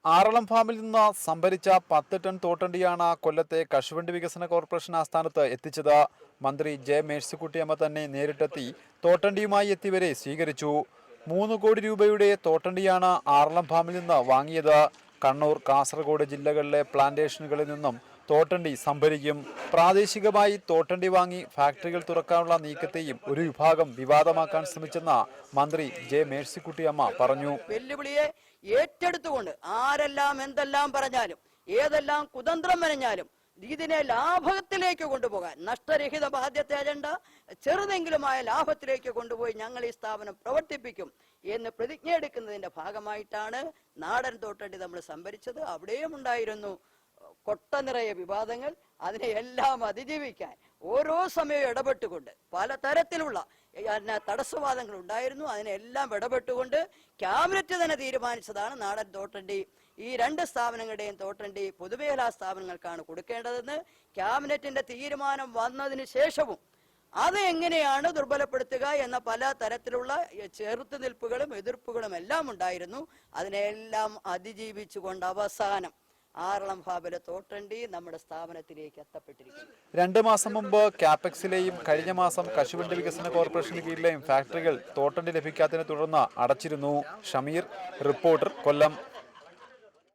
ആറളം ഫാമിൽ നിന്ന് സംഭരിച്ച 10 ടൺ തോട്ടണ്ടിയാണ് കൊല്ലത്തെ കശുവണ്ടി വികസന കോർപ്പറേഷൻ ആസ്ഥാനത്ത് എത്തിച്ചത്. മന്ത്രി ജെ മേഴ്സിക്കുട്ടിയമ്മ തന്നെ നേരിട്ടെത്തി തോട്ടണ്ടിയുമായി എത്തിയവരെ സ്വീകരിച്ചു. 3 കോടി രൂപയുടെ തോട്ടണ്ടിയാണ് ആറളം ഫാമിൽ നിന്ന് വാങ്ങിയത്. കണ്ണൂർ, കാസർഗോഡ് ജില്ലകളിലെ പ്ലാന്റേഷനുകളിൽ നിന്നും തോട്ടണ്ടി സംഭരിക്കും. പ്രാദേശികമായി തോട്ടണ്ടി വാങ്ങി ഫാക്ടറികൾ തുറക്കാനുള്ള നീക്കത്തെയും ഒരു വിഭാഗം വിവാദമാക്കാൻ ശ്രമിച്ചെന്ന് മന്ത്രി ജെ മേഴ്സിക്കുട്ടിയമ്മ പറഞ്ഞു. വെല്ലുവിളിയെ ഏറ്റെടുത്തുകൊണ്ട് ആരെല്ലാം എന്തെല്ലാം പറഞ്ഞാലും ഏതെല്ലാം കുതന്ത്രം മെനഞ്ഞാലും ഇതിനെ ലാഭത്തിലേക്ക് കൊണ്ടുപോകാൻ, നഷ്ടരഹിത ബാധ്യത അജണ്ട ചെറുതെങ്കിലുമായ ലാഭത്തിലേക്ക് കൊണ്ടുപോയി ഞങ്ങൾ ഈ സ്ഥാപനം പ്രവർത്തിപ്പിക്കും എന്ന് പ്രതിജ്ഞ എടുക്കുന്നതിന്റെ ഭാഗമായിട്ടാണ് നാടൻ തോട്ടണ്ടി നമ്മൾ സംഭരിച്ചത്. അവിടെയും ഉണ്ടായിരുന്നു കൊട്ട നിറയെ വിവാദങ്ങൾ. അതിനെ എല്ലാം അതിജീവിക്കാൻ ഓരോ സമയവും ഇടപെട്ടുകൊണ്ട് പലതരത്തിലുള്ള തടസ്സവാദങ്ങൾ ഉണ്ടായിരുന്നു. അതിനെല്ലാം ഇടപെട്ടുകൊണ്ട് ക്യാബിനറ്റ് തന്നെ തീരുമാനിച്ചതാണ് നാടൻ തോട്ടണ്ടി ഈ 2 സ്ഥാപനങ്ങളുടെയും തോട്ടണ്ടി പൊതുമേഖലാ സ്ഥാപനങ്ങൾക്കാണ് കൊടുക്കേണ്ടതെന്ന്. ക്യാബിനറ്റിന്റെ തീരുമാനം വന്നതിന് ശേഷവും അത് എങ്ങനെയാണ് ദുർബലപ്പെടുത്തുക എന്ന പല തരത്തിലുള്ള ചെറുത്തുനിൽപ്പുകളും എതിർപ്പുകളും എല്ലാം ഉണ്ടായിരുന്നു. അതിനെല്ലാം അതിജീവിച്ചുകൊണ്ട് അവസാനം ആറളം ഫാമിലെ തോട്ടണ്ടി നമ്മുടെ സ്ഥാപനത്തിലേക്ക് എത്തപ്പെട്ടിരിക്കുന്നു. 2 മാസം മുമ്പ് കാപെക്സിലെയും കഴിഞ്ഞ മാസം കശുവണ്ടി വികസന കോർപ്പറേഷന് കീഴിലെയും ഫാക്ടറികൾ തോട്ടണ്ടി ലഭിക്കാത്തതിനെ തുടർന്ന് അടച്ചിരുന്നു. ഷമീർ, റിപ്പോർട്ടർ, കൊല്ലം.